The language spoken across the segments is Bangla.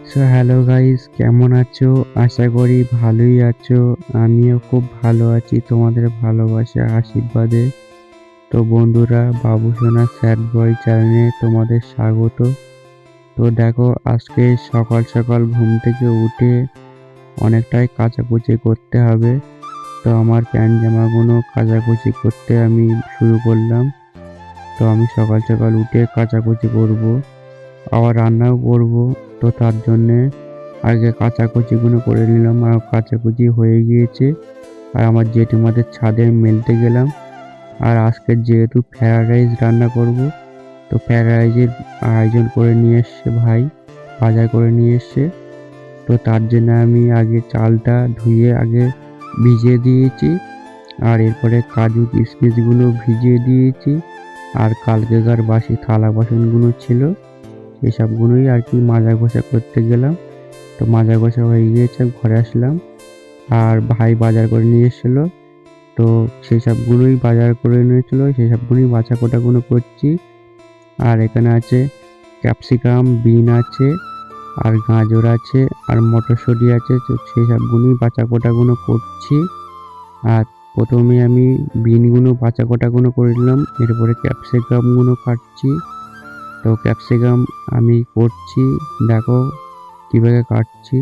সো হ্যালো গাইস, কেমন আছো? আশা করি ভালোই আছো। আমিও খুব ভালো আছি তোমাদের ভালোবাসা আশীর্বাদে। তো বন্ধুরা, বাবুসোনা স্যাড বয় চ্যানেলে তোমাদের স্বাগত। তো দেখো, আজকে সকাল সকাল ঘুম থেকে উঠে অনেকটাই কাচাকুচি করতে হবে। তো আমার প্যান্ট জামাগুলো কাচাকুচি করতে আমি শুরু করলাম। তো আমি সকাল সকাল উঠে কাচাকুচি করব, আবার রান্নাও করব। তো তার জন্যে আগে কাচাকুচিগুলো করে নিলাম, আর কাচাকুচি হয়ে গিয়েছে। আর আমার জেঠিমাদের ছাদে মেলতে গেলাম। আর আজকে যেহেতু ফ্রায়েড রাইস রান্না করব, তো ফ্রায়েড রাইসের আয়োজন করে নিয়ে এসছে ভাই, বাজার করে নিয়ে এসছে। তো তার জন্য আমি আগে চালটা ধুয়ে আগে ভিজিয়ে দিয়েছি, আর এরপরে কাজু কিশমিশগুলো ভিজিয়ে দিয়েছি। আর কালকেকার বাসি থালা বাসনগুলো ছিল, সেসবগুলোই আর কি মাজা ঘষা করতে গেলাম। তো মাজা ঘষা হয়ে গিয়েছে, ঘরে আসলাম। আর ভাই বাজার করে নিয়ে এসেছিলো, তো সেই সবগুলোই বাজার করে নিয়েছিল, সেই সবগুলোই বাছা কোটাগুলো করছি। আর এখানে আছে ক্যাপসিকাম, বিন আছে, আর গাজর আছে, আর মটরশুঁটি আছে। তো সেই সবগুলোই বাছা কোটাগুলো করছি। আর প্রথমে আমি বিনগুলো বাছা কোটাগুলো করে নিলাম, এরপরে ক্যাপসিকামগুলো কাটছি। তো ক্যাপসিকাম আমি করছি, দেখো কীভাবে কাটছি।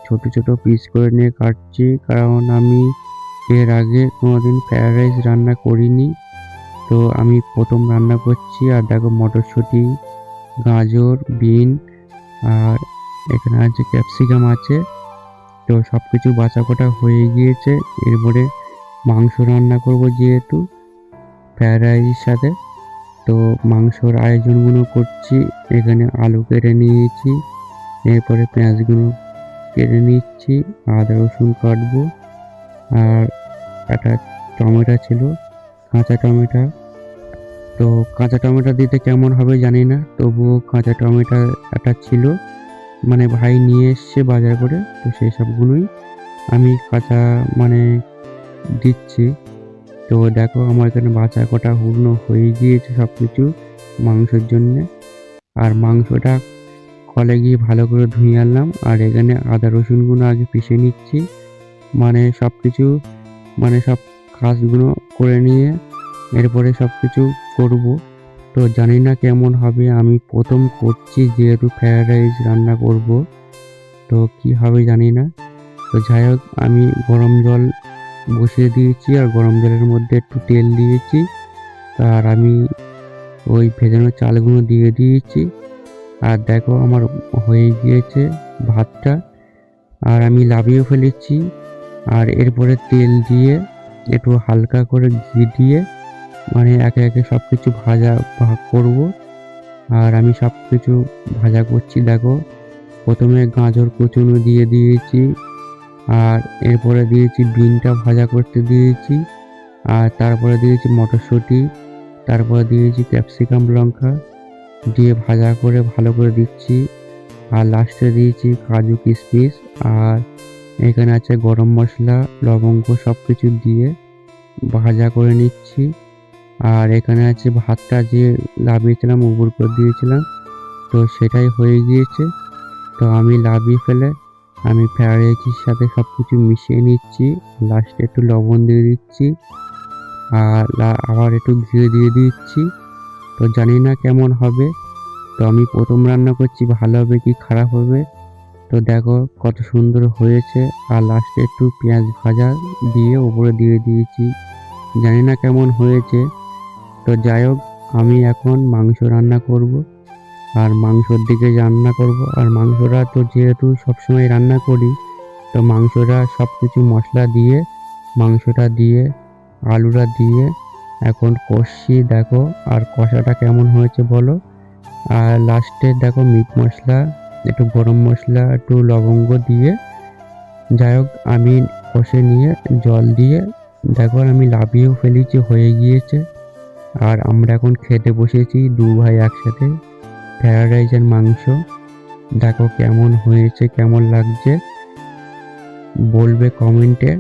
ছোট ছোট পিস করে নিয়ে কাটছি, কারণ আমি এর আগে কোনোদিন ফ্রায়েড রাইস রান্না করিনি। তো আমি প্রথম রান্না করছি। আর দেখো মটরশুঁটি, গাজর, বিন, আর এখানে আছে ক্যাপসিকাম আছে। তো সব কিছু বাছা কোটা হয়ে গিয়েছে। এরপরে মাংস রান্না করব যেহেতু ফ্রায়েড রাইসের সাথে, তো মাংসর আয়োজনগুলো করছি। এখানে আলু কেটে নিয়েছি, এরপরে পেঁয়াজগুলো কেটে নিচ্ছি, আদা রসুন কাটবো। আর একটা টমেটো ছিল, কাঁচা টমেটো। তো কাঁচা টমেটো দিতে কেমন হবে জানি না, তবুও কাঁচা টমেটো একটা ছিল, মানে ভাই নিয়ে এসছে বাজার করে। তো সেই সবগুলোই আমি কাঁচা মানে দিচ্ছি। তো দেখো, আমার এখানে বাছা কটা হুড়নো হয়ে গিয়েছে সব কিছু মাংসের জন্যে। আর মাংসটা কলে গিয়ে ভালো করে ধুয়ে আনলাম। আর এখানে আদা রসুনগুলো আগে পিষে নিচ্ছি, মানে সব কিছু, মানে সব কাজগুলো করে নিয়ে এরপরে সব কিছু করব। তো জানি না কেমন হবে, আমি প্রথম করছি যেহেতু ফ্রায়েড রাইস রান্না করব, তো কি হবে জানি না। তো যাই হোক, আমি গরম জল বসিয়ে দিয়েছি, আর গরম জলের মধ্যে একটু তেল দিয়েছি। আর আমি ওই ভেজানো চালগুলো দিয়ে দিয়েছি। আর দেখো, আমার হয়ে গিয়েছে ভাতটা। আর আমি লাভিয়ে ফেলেছি। আর এরপরে তেল দিয়ে একটু হালকা করে ঘি দিয়ে, মানে একে একে সব কিছু ভাজা ভাগ করব। আর আমি সব কিছু ভাজা করছি। দেখো, প্রথমে গাজর কুচুনো দিয়ে দিয়েছি, আর এরপরে দিয়েছি বিনটা ভাজা করতে দিয়েছি, আর তারপরে দিয়েছি মটরশুঁটি, তারপরে দিয়েছি ক্যাপসিকাম, লঙ্কা দিয়ে ভাজা করে ভালো করে দিচ্ছি। আর লাস্টে দিয়েছি কাজু কিশমিশ, আর এখানে আছে গরম মশলা, লবঙ্গ, সব কিছু দিয়ে ভাজা করে নিচ্ছি। আর এখানে আছে ভাতটা যে লাভিয়েছিলাম উপর করে দিয়েছিলাম, তো সেটাই হয়ে গিয়েছে। তো আমি লাভিয়ে ফেলে আমি ফ্রায়েড রাইসের সাথে সব কিছু মিশিয়ে নিচ্ছি। লাস্টে একটু লবণ দিয়ে দিচ্ছি, আর আবার একটু ঘি দিয়ে দিচ্ছি। তো জানি না কেমন হবে, তো আমি প্রথম রান্না করছি, ভালো হবে কি খারাপ হবে। তো দেখো কত সুন্দর হয়েছে। আর লাস্টে একটু পেঁয়াজ ভাজা দিয়ে উপরে দিয়ে দিয়েছি, জানি না কেমন হয়েছে। তো যাই হোক, আমি এখন মাংস রান্না করব, আর মাংসর দিকে রান্না করব। আর মাংসটা তো যেহেতু সবসময় রান্না করি, তো মাংসটা সব কিছু মশলা দিয়ে, মাংসটা দিয়ে, আলুটা দিয়ে এখন কষছি। দেখো, আর কষাটা কেমন হয়েছে বলো। আর লাস্টে দেখো মিট মশলা, একটু গরম মশলা, একটু লবঙ্গ দিয়ে, যাই হোক আমি কষে নিয়ে জল দিয়ে, দেখো আমি লাভিয়েও ফেলেছি, হয়ে গিয়েছে। আর আমরা এখন খেতে বসেছি দু ভাই একসাথে ফ্রায়েড রাইসের মাংস। দেখো কেমন হয়েছে, কেমন লাগছে বলবে কমেন্টে।